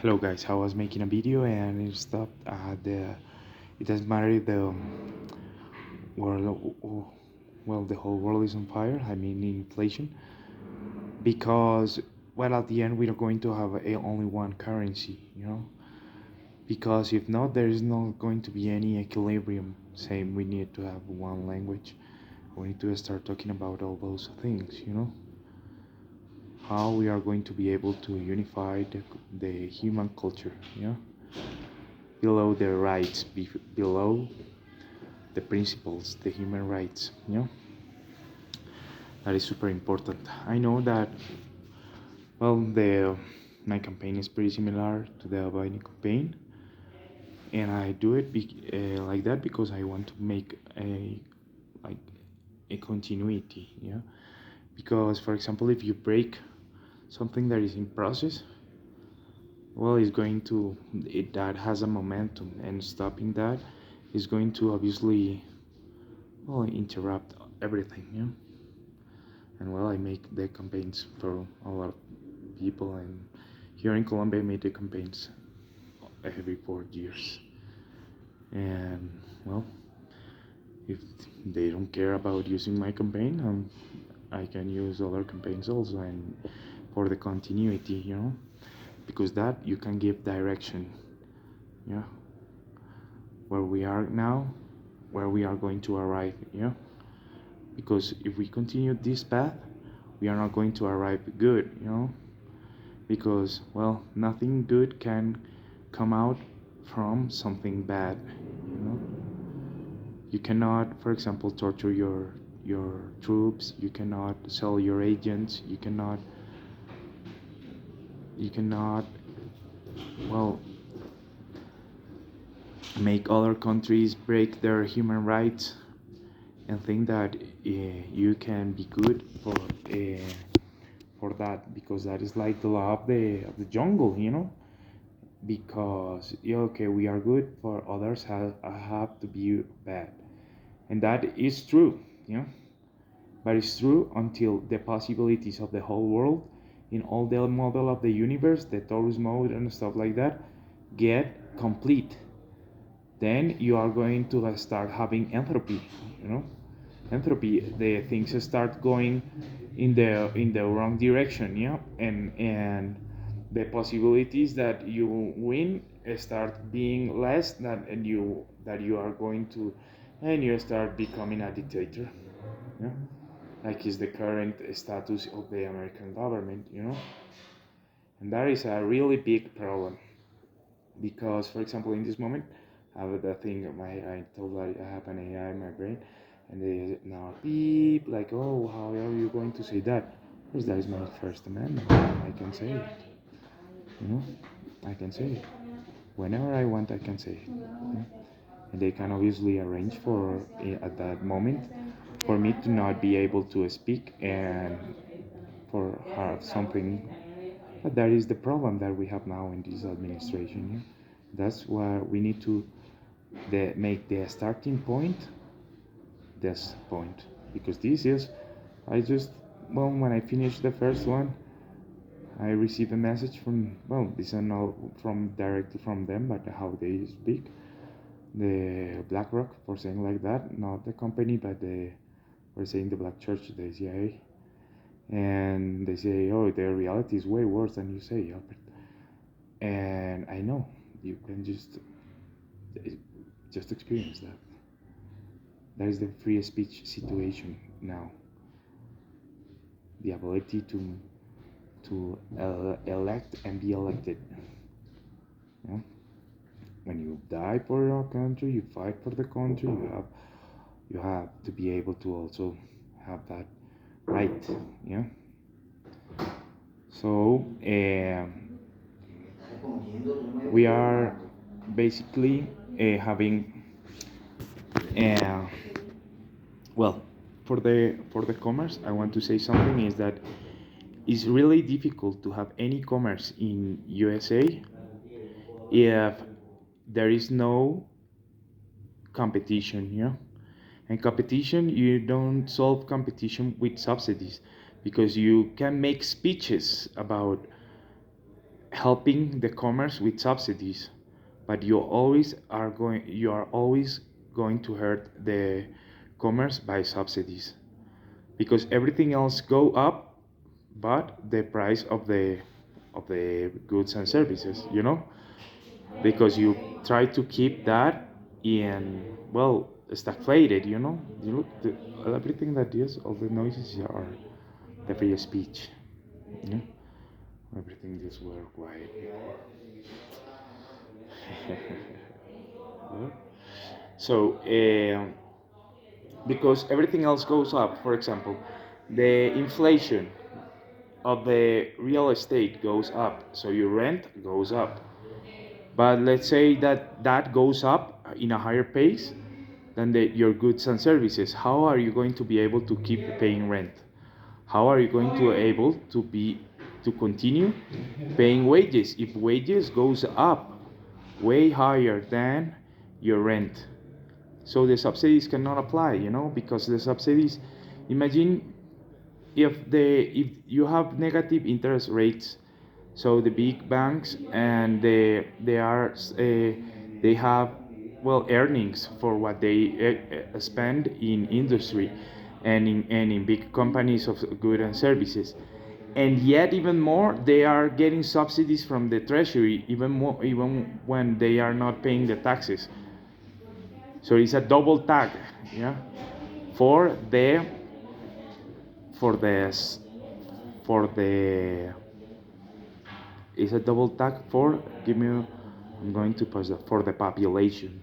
Hello guys, I was making a video and it stopped. It doesn't matter if the world, well, the whole world is on fire. I mean inflation, because well, at the end we are going to have only one currency. Because if not, there is not going to be any equilibrium. Same, we need to have one language. We need to start talking about all those things. How we are going to be able to unify the human culture. Below the rights, below the principles, the human rights. That is super important. I know that, well, the my campaign is pretty similar to the Albania campaign, and I do it like that because I want to make like a continuity. Because, for example, if you break something that is in process, well, it's going to that has a momentum, and stopping that is going to obviously, well, interrupt everything. And well, I make the campaigns for a lot of people, and here in Colombia I made the campaigns every 4 years. And well, if they don't care about using my campaign, I can use other campaigns also, and for the continuity, because that you can give direction, yeah, where we are now, where we are going to arrive. Because if we continue this path, we are not going to arrive good. Because, well, nothing good can come out from something bad. You cannot, for example, torture your troops. You cannot sell your agents. You cannot, well, make other countries break their human rights and think that you can be good for that, because that is like the law of the jungle. Because, yeah, okay, we are good, for others have to be bad, and that is true. But it's true until the possibilities of the whole world in all the model of the universe, the torus mode and stuff like that, get complete. Then you are going to start having entropy. The things start going in the wrong direction. And the possibilities that you win start being less that you are going to, and you start becoming a dictator. Yeah, like is the current status of the American government. And that is a really big problem, because, for example, in this moment, I have the thing. I told I have an AI in my brain, and they now beep like, oh, how are you going to say that? Because that is my First Amendment. I can say it. You know, I can say it whenever I want. I can say it. And they can obviously arrange for at that moment for me to not be able to speak and for have something. But that is the problem that we have now in this administration. That's why we need to make the starting point this point, because this is, I just, well, when I finished the first one, I received a message from, well, this is not from directly from them, but how they speak, the BlackRock, for saying like that, not the company, but for saying the Black Church, the CIA. And they say, oh, the reality is way worse than you say, Albert. And I know you can just experience that. That is the free speech situation now. The ability to elect and be elected. When you die for your country, you fight for the country. You have to be able to also have that right. Yeah. So we are basically having, uh, well, for the commerce, I want to say something is that it's really difficult to have any commerce in USA if there is no competition. And competition, you don't solve competition with subsidies, because you can make speeches about helping the commerce with subsidies, but you are always going to hurt the commerce by subsidies, because everything else go up but the price of the goods and services, because you try to keep that in, well, stagflated, you look everything that is, all the noises are the free speech, you know everything is worldwide. So because everything else goes up, for example, the inflation of the real estate goes up, so your rent goes up. But let's say that that goes up in a higher pace than your goods and services. How are you going to be able to keep paying rent? How are you going to able to continue paying wages if wages goes up way higher than your rent? So the subsidies cannot apply, because the subsidies, imagine if you have negative interest rates, so the big banks and they have, well, earnings for what they spend in industry and in big companies of goods and services, and yet even more they are getting subsidies from the treasury, even more, even when they are not paying the taxes. So it's a double tag, yeah, for the for the for the it's a double tag for, give me, I'm going to pause that, for the population.